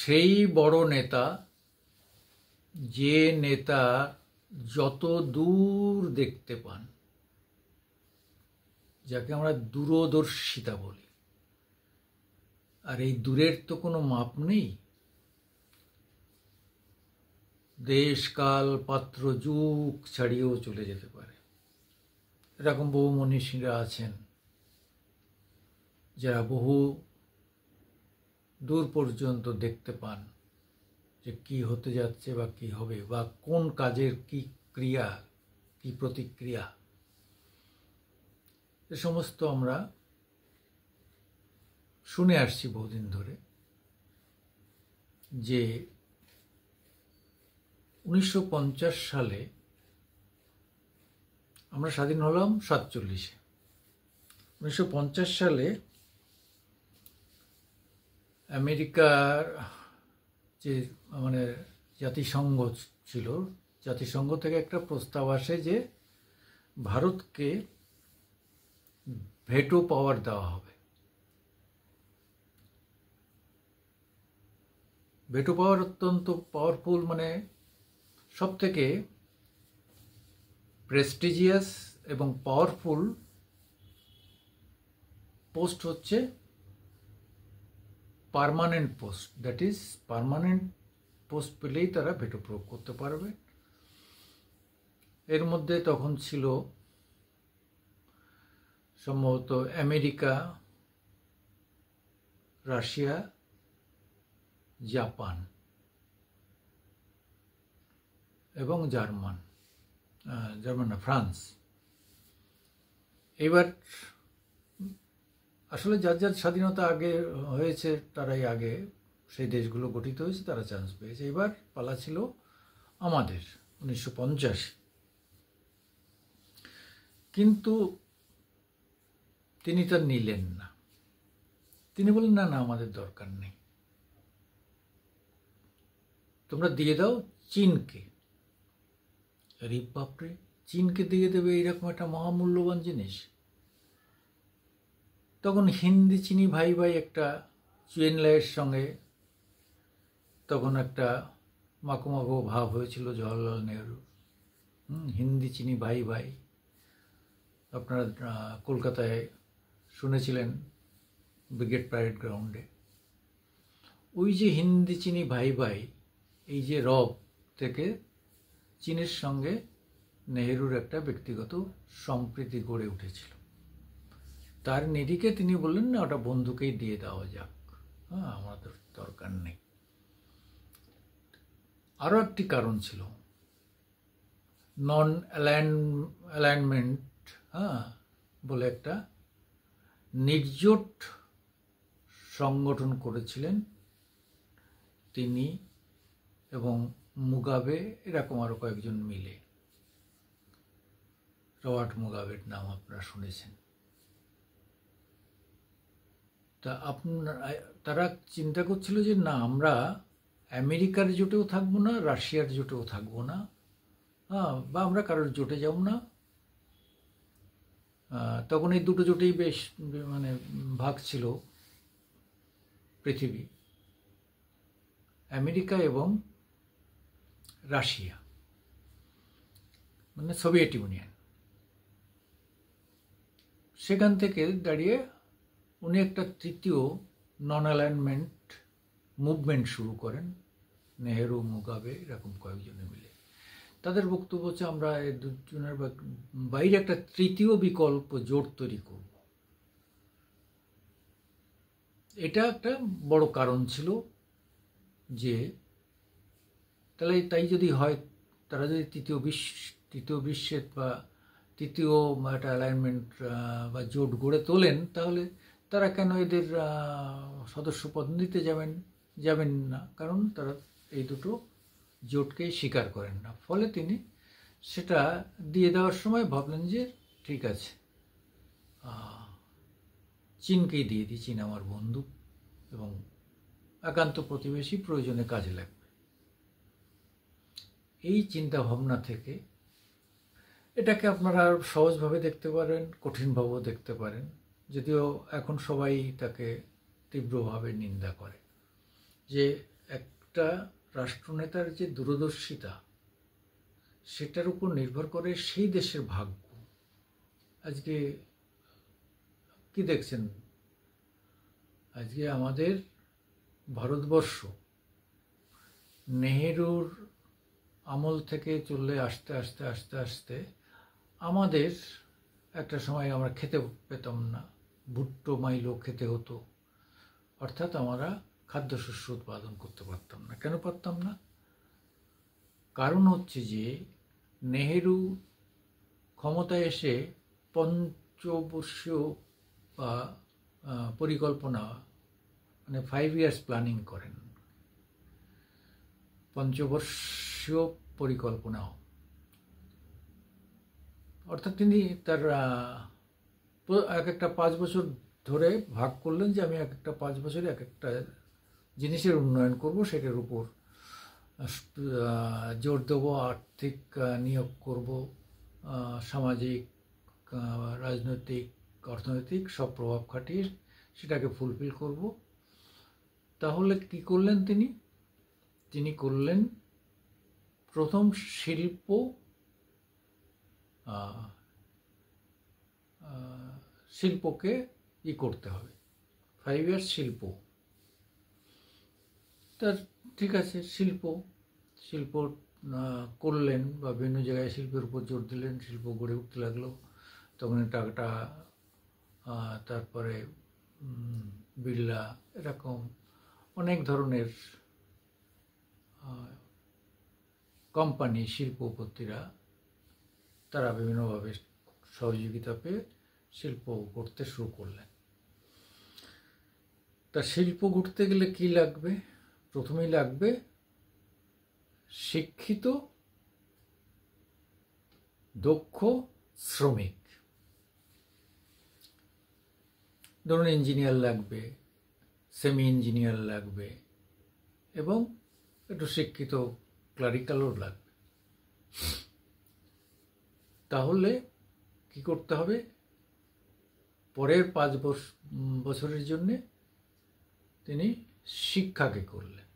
সেই বড় নেতা, যে নেতা যত দূর দেখতে পান, যাকে আমরা দূরদর্শিতা বলি। আর এই দূরের তো কোনো মাপ নেই। দেশ, কাল, পাত্র, যুগ ছাড়িয়েও চলে যেতে পারে। এরকম বহু মনীষীরা আছেন যারা বহু দূর পর্যন্ত দেখতে পান যে কি হতে যাচ্ছে বা কি হবে, বা কোন কাজের কি ক্রিয়া, কি প্রতিক্রিয়া। এ সমস্ত আমরা শুনে আসছি বহুদিন ধরে। যে 1950 সালে আমরা স্বাধীন হলাম 47-এ। 1950 সালে আমেরিকার যে মানে জাতিসংঘ ছিল, জাতিসংঘ থেকে একটা প্রস্তাব আসে যে ভারতকে ভেটো পাওয়ার দেওয়া হবে। ভেটো পাওয়ার অত্যন্ত পাওয়ারফুল, মানে সব থেকে প্রেস্টিজিয়াস এবং পাওয়ারফুল পোস্ট হচ্ছে permanent post. That is permanent post পেলেই তারা ভেটো প্রয়োগ করতে পারবে। এর মধ্যে তখন ছিল সম্ভবত আমেরিকা, রাশিয়া, জাপান এবং জার্মান না, ফ্রান্স। এবার আসলে যার যার স্বাধীনতা আগে হয়েছে তারাই আগে সেই দেশগুলো গঠিত হয়েছে, তারা চান্স পেয়েছে। এবার পালা ছিল আমাদের 1950। কিন্তু তিনি তা নিলেন না। তিনি বললেন না, আমাদের দরকার নেই, তোমরা দিয়ে দাও চীনকে। আরে বাপরে, চীনকে দিয়ে দেবে এইরকম একটা মহামূল্যবান জিনিস? তখন হিন্দি চিনি ভাই ভাই একটা চুয়েনলাইয়ের সঙ্গে তখন একটা মাখো ভাব হয়েছিল জওয়াহরলাল নেহরু। হিন্দি চিনি ভাই ভাই, আপনারা কলকাতায় শুনেছিলেন ব্রিগেড প্যারেড গ্রাউন্ডে। ওই যে হিন্দি চিনি ভাই ভাই, এই যে রব থেকে চীনের সঙ্গে নেহরুর একটা ব্যক্তিগত সম্প্রীতি গড়ে উঠেছিল। তার নিরিখে তিনি বললেন না, ওটা বন্ধুকেই দিয়ে দেওয়া যাক, আমাদের দরকার নেই। আরও একটি কারণ ছিল, নন অ্যালাইনমেন্ট বলে একটা নির্জোট সংগঠন করেছিলেন তিনি এবং মুগাবে, এরকম আরো কয়েকজন মিলে। রবার্ট মুগাবের নাম আপনারা শুনেছেন। তা তারা চিন্তা করছিল যে না, আমরা আমেরিকার জোটেও থাকবো না, রাশিয়ার জোটেও থাকবো না, বা আমরা কারোর জোটে যাব না। তখন এই দুটো জোটেই বেশ মানে ভাগ ছিল পৃথিবী, আমেরিকা এবং রাশিয়া, মানে সোভিয়েত ইউনিয়ন। সেখান থেকে দাঁড়িয়ে উনি একটা তৃতীয় নন অ্যালাইনমেন্ট মুভমেন্ট শুরু করেন, নেহেরু, মুগাবে, এরকম কয়েকজনে মিলে। তাদের বক্তব্য হচ্ছে আমরা এই দুজনের বাইরে একটা তৃতীয় বিকল্প জোট তৈরি করব। এটা একটা বড় কারণ ছিল যে তাহলে তাই যদি হয়, তারা যদি তৃতীয় বিশ্বের বা তৃতীয় একটা অ্যালাইনমেন্ট বা জোট গড়ে তোলেন, তাহলে তারা কেন এদের সদস্যপদ নিতে যাবেন না? কারণ তারা এই দুটো জোটকেই স্বীকার করেন না। ফলে তিনি সেটা দিয়ে দেওয়ার সময় ভাবলেন যে ঠিক আছে, চীনকেই দিয়ে দিই, চীন আমার বন্ধু এবং একান্ত প্রতিবেশী, প্রয়োজনে কাজে লাগবে। এই চিন্তা ভাবনা থেকে এটাকে আপনারা সহজভাবে দেখতে পারেন, কঠিনভাবেও দেখতে পারেন, যদিও এখন সবাই তাকে তীব্রভাবে নিন্দা করে যে একটা রাষ্ট্রনেতার যে দূরদর্শিতা, সেটার উপর নির্ভর করে সেই দেশের ভাগ্য। আজকে কি দেখছেন, আজকে আমাদের ভারতবর্ষ নেহেরুর আমল থেকে চলে আস্তে আস্তে আস্তে আস্তে আমাদের একটা সময় আমরা খেতে পেতাম না, ভুট্টো মাইলো খেতে হতো, অর্থাৎ আমরা খাদ্যশস্য উৎপাদন করতে পারতাম না। কেন পারতাম না? কারণ হচ্ছে যে নেহেরু ক্ষমতায় এসে পঞ্চবর্ষীয় বা পরিকল্পনা, মানে 5 ইয়ার্স প্ল্যানিং করেন, পঞ্চবর্ষীয় পরিকল্পনা, অর্থাৎ তিনি তার এক একটা 5 বছর ধরে ভাগ করলেন যে আমি এক একটা 5 বছরে এক একটা জিনিসের উন্নয়ন করব, সেটার উপর জোর দেব, আর্থিক নিয়োগ করব, সামাজিক, রাজনৈতিক, অর্থনৈতিক সব প্রভাব খাটিয়ে সেটাকে ফুলফিল করব। তাহলে কি করলেন তিনি করলেন প্রথম শিল্পকে করতে হবে, 5 ইয়ার্স শিল্প। তার ঠিক আছে, শিল্প করলেন বা বিভিন্ন জায়গায় শিল্পের উপর জোর দিলেন, শিল্প গড়ে উঠতে লাগলো। তখন টাকাটা, তারপরে বিড়লা, এরকম অনেক ধরনের কোম্পানি, শিল্পপতিরা তারা বিভিন্নভাবে সহযোগিতা পেয়ে শিল্প গড়তে শুরু করলেন। তা শিল্প গড়তে গেলে কি লাগবে? প্রথমেই লাগবে শিক্ষিত দক্ষ শ্রমিক। ধরুন ইঞ্জিনিয়ার লাগবে, সেমি ইঞ্জিনিয়ার লাগবে, এবং একটু শিক্ষিত ক্লারিক্যালও লাগবে। তাহলে কি করতে হবে? পরের 5 বছরের জন্যে তিনি শিক্ষাকে করলেন,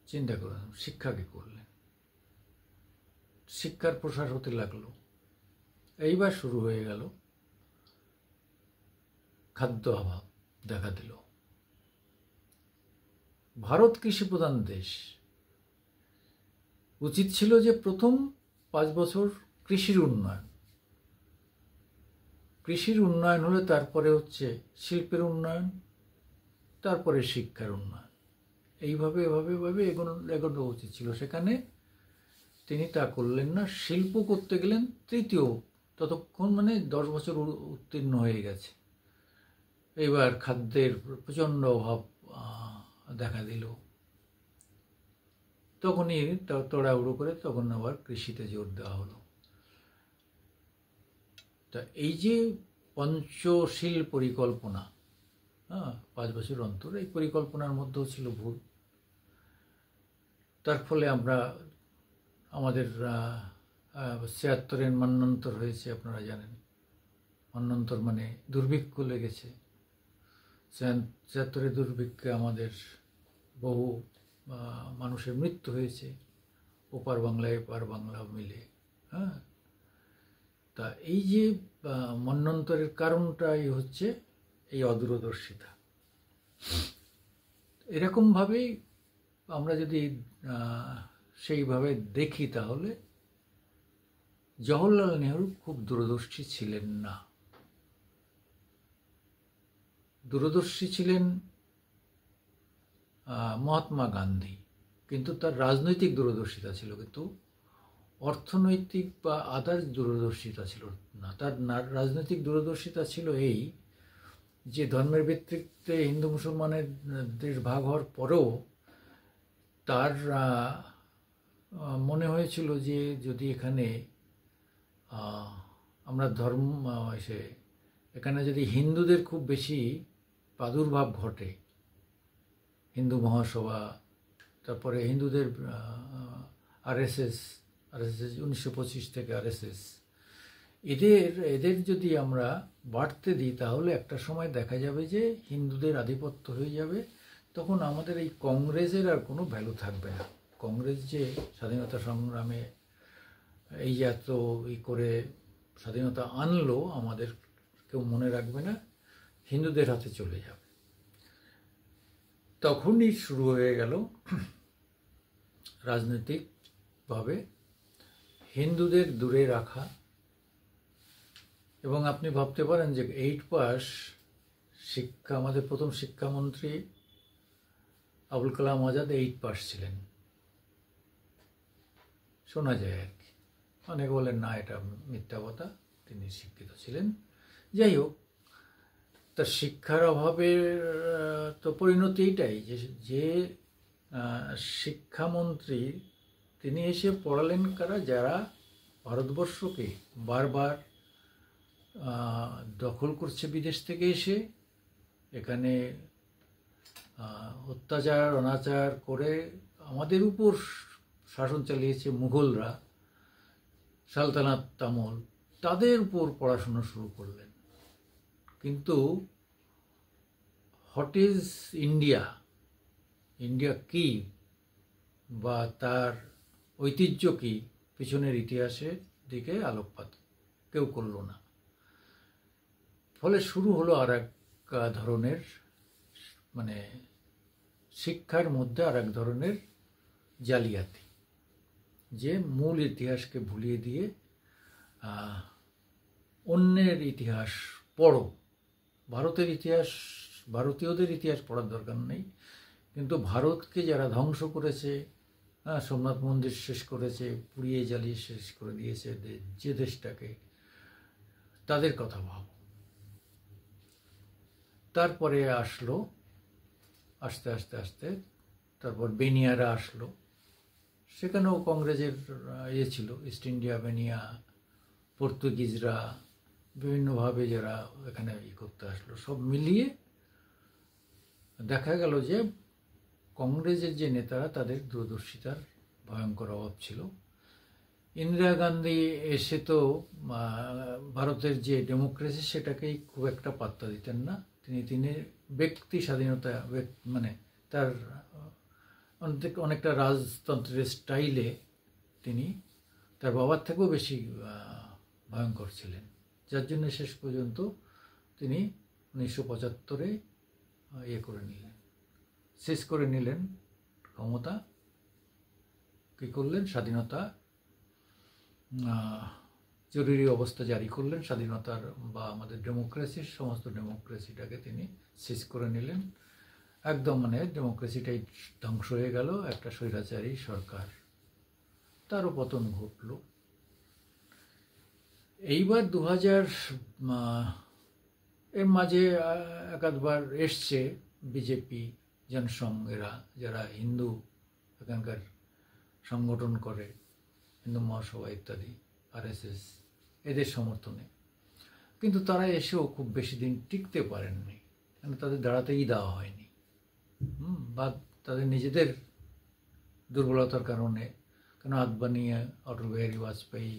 চিন্তা করুন, শিক্ষাকে করলেন, শিক্ষার প্রসার হতে লাগলো। এইবার শুরু হয়ে গেল খাদ্য অভাব দেখা দিল। ভারত কৃষি প্রধান দেশ, উচিত ছিল যে প্রথম 5 বছর কৃষির উন্নয়ন হলে তারপরে হচ্ছে শিল্পের উন্নয়ন, তারপরে শিক্ষার উন্নয়ন, এইভাবে এগোনো উচিত ছিল। সেখানে তিনি তা করলেন না, শিল্প করতে গেলেন তৃতীয়, ততক্ষণ মানে 10 বছর উত্তীর্ণ হয়ে গেছে। এইবার খাদ্যের প্রচণ্ড অভাব দেখা দিল। তখনই তাড়াহুড়ো করে তখন আবার কৃষিতে জোর দেওয়া হলো। তা এই যে পঞ্চশীল পরিকল্পনা, 5 বছর অন্তর, এই পরিকল্পনার মধ্যেও ছিল ভুল। তার ফলে আমাদের 76-এর মন্বন্তর হয়েছে, আপনারা জানেন। মন্বন্তর মানে দুর্ভিক্ষ লেগেছে। 76-এর দুর্ভিক্ষে আমাদের বহু মানুষের মৃত্যু হয়েছে, ওপার বাংলা এপার বাংলা মিলে। তা এই যে মন্বন্তরের কারণটাই হচ্ছে এই অদূরদর্শিতা। এরকমভাবেই আমরা যদি সেইভাবে দেখি, তাহলে জওহরলাল নেহরু খুব দূরদর্শী ছিলেন না। দূরদর্শী ছিলেন মহাত্মা গান্ধী, কিন্তু তার রাজনৈতিক দূরদর্শিতা ছিল, কিন্তু অর্থনৈতিক বা আদার্স দূরদর্শিতা ছিল না। তার রাজনৈতিক দূরদর্শিতা ছিল এই যে ধর্মের ভিত্তিতে হিন্দু মুসলমানের দেশ ভাগ হওয়ার পরেও তার মনে হয়েছিল যে যদি এখানে আমরা এখানে যদি হিন্দুদের খুব বেশি প্রাদুর্ভাব ঘটে, হিন্দু মহাসভা, তারপরে হিন্দুদের আরএসএস 1925 থেকে আরএসএস, এদের যদি আমরা বাড়তে দিই, তাহলে একটা সময় দেখা যাবে যে হিন্দুদের আধিপত্য হয়ে যাবে, তখন আমাদের এই কংগ্রেসের আর কোনো ভ্যালু থাকবে না। কংগ্রেস যে স্বাধীনতা সংগ্রামে এই যে এত করে স্বাধীনতা আনলো, আমাদের কেউ মনে রাখবে না, হিন্দুদের হাতে চলে যাবে। তখনই শুরু হয়ে গেল রাজনৈতিকভাবে হিন্দুদের দূরে রাখা। এবং আপনি ভাবতে পারেন যে 8 পাস শিক্ষা, আমাদের প্রথম শিক্ষামন্ত্রী আবুল কালাম আজাদ 8 পাস ছিলেন, শোনা যায় আর কি। অনেকে বলেন না, এটা মিথ্যা কথা, তিনি শিক্ষিত ছিলেন। যাই হোক, তার শিক্ষার অভাবের তো পরিণতি এইটাই যে শিক্ষামন্ত্রী তিনি এসে পড়ালেন কারা, যারা ভারতবর্ষকে বারবার দখল করছে বিদেশ থেকে এসে, এখানে অত্যাচার অনাচার করে আমাদের উপর শাসন চালিয়েছে মুঘলরা, সালতানাত আমল, তাদের উপর পড়াশোনা শুরু করলেন। কিন্তু হোয়াট ইজ ইন্ডিয়া, ইন্ডিয়া কি বা তার ঐতিহ্য কি, পিছনের ইতিহাসের দিকে আলোকপাত কেউ করল না। ফলে শুরু হলো আর এক ধরনের, মানে শিক্ষার মধ্যে আর এক ধরনের জালিয়াতি, যে মূল ইতিহাসকে ভুলিয়ে দিয়ে অন্যের ইতিহাস পড়ো। ভারতের ইতিহাস, ভারতীয়দের ইতিহাস পড়ার দরকার নেই, কিন্তু ভারতকে যারা ধ্বংস করেছে, সোমনাথ মন্দির শেষ করেছে, পুড়িয়ে জ্বালিয়ে শেষ করে দিয়েছে যে দেশটাকে, তাদের কথা ভাবো। তারপরে আসলো আস্তে আস্তে আস্তে, তারপর বেনিয়ারা আসলো, সেখানেও কংগ্রেসের ছিল, ইস্ট ইন্ডিয়া বেনিয়া, পর্তুগিজরা বিভিন্নভাবে যারা এখানে করতে আসলো, সব মিলিয়ে দেখা গেল যে কংগ্রেসের যে নেতারা, তাদের দূরদর্শিতার ভয়ঙ্কর অভাব ছিল। ইন্দিরা গান্ধী এসে তো ভারতের যে ডেমোক্রেসি, সেটাকেই খুব একটা পাত্তা দিতেন না। তিনি ব্যক্তি স্বাধীনতা, মানে তার অনেকটা রাজতন্ত্রের স্টাইলে তিনি তার বাবার থেকেও বেশি ভয়ঙ্কর ছিলেন, যার জন্য শেষ পর্যন্ত তিনি 1975-এ করে নিলেন, শেষ করে নিলেন ক্ষমতা। কী করলেন? স্বাধীনতা, জরুরি অবস্থা জারি করলেন, স্বাধীনতার বা আমাদের ডেমোক্রেসির সমস্ত ডেমোক্রেসিটাকে তিনি শেষ করে নিলেন। একদম মানে ডেমোক্রেসিটাই ধ্বংস হয়ে গেল, একটা স্বৈরাচারী সরকার, তারও পতন ঘটল। এইবার 2000 এর মাঝে একাধবার এসছে বিজেপি, জনসংঘ, এরা যারা হিন্দু এখানকার সংগঠন করে, হিন্দু মহাসভা ইত্যাদি, RSS, এদের সমর্থনে। কিন্তু তারা এসেও খুব বেশি দিন টিকতে পারেননি, কেন তাদের দাঁড়াতেই দেওয়া হয়নি, বা তাদের নিজেদের দুর্বলতার কারণে। কেন আদবানি, অটল বিহারী বাজপেয়ী,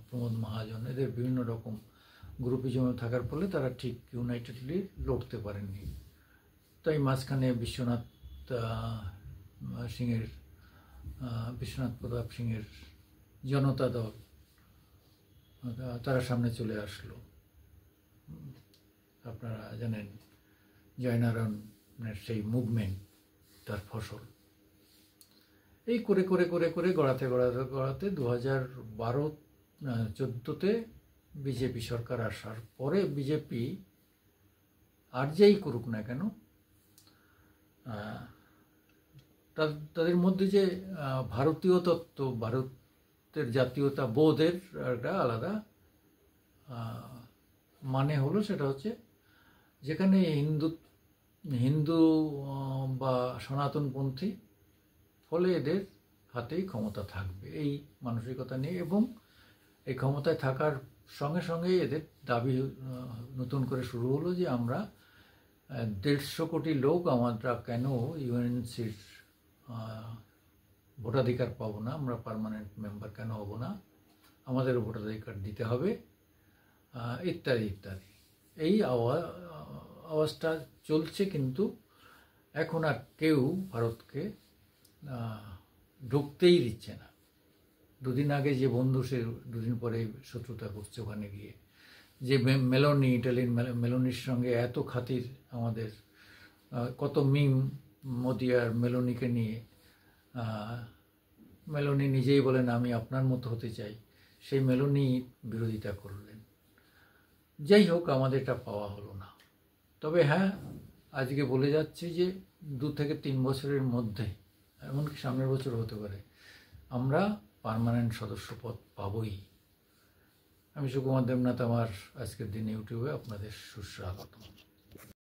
প্রমোদ মহাজন, এদের বিভিন্ন রকম গ্রুপিজমে থাকার ফলে তারা ঠিক ইউনাইটেডলি লড়তে পারেননি। তাই মাঝখানে বিশ্বনাথ প্রতাপ সিংয়ের জনতা দল, তারা সামনে চলে আসলো। আপনারা জানেন জয়নারায়ণের সেই মুভমেন্ট, তার ফসল। এই করে করে করে করে গড়াতে গড়াতে গড়াতে 2012-14-তে বিজেপি সরকার আসার পরে, বিজেপি আর যাই করুক না কেন, তাদের মধ্যে যে ভারতীয় তত্ত্ব, ভারতের জাতীয়তা বোধের একটা আলাদা মানে হলো, সেটা হচ্ছে যেখানে হিন্দু বা সনাতনপন্থী, ফলে এদের হাতেই ক্ষমতা থাকবে, এই মানসিকতা নিয়ে। এবং এই ক্ষমতায় থাকার সঙ্গে সঙ্গে এদের দাবি নতুন করে শুরু হলো যে আমরা 150 কোটি লোক, আমরা কেন ইউএনসির ভোটাধিকার পাবো না, আমরা পার্মানেন্ট মেম্বার কেন হব না, আমাদেরও ভোটাধিকার দিতে হবে, ইত্যাদি ইত্যাদি। এই আওয়াজটা চলছে, কিন্তু এখন আর কেউ ভারতকে ঢুকতেই দিচ্ছে না। দুদিন আগে যে বন্ধু, সে দুদিন পরে শত্রুতা করছে ওখানে গিয়ে। যে মেলোনি, ইটালির মেলোনির সঙ্গে এত খাতির আমাদের, কত মিম মোদি আর মেলোনিকে নিয়ে। মেলোনি নিজেই বলেন আমি আপনার মতো হতে চাই, সেই মেলোনি বিরোধিতা করলেন। যাই হোক, আমাদের এটা পাওয়া হলো না। তবে হ্যাঁ, আজকে বলে যাচ্ছে যে 2 থেকে 3 বছরের মধ্যে, এমনকি সামনের বছর হতে পারে, আমরা পার্মানেন্ট সদস্যপদ পাবই। আমি সুকুমার দেবনাথ, আমার আজকের দিন ইউটিউবে আপনাদের সুস্বাগতম।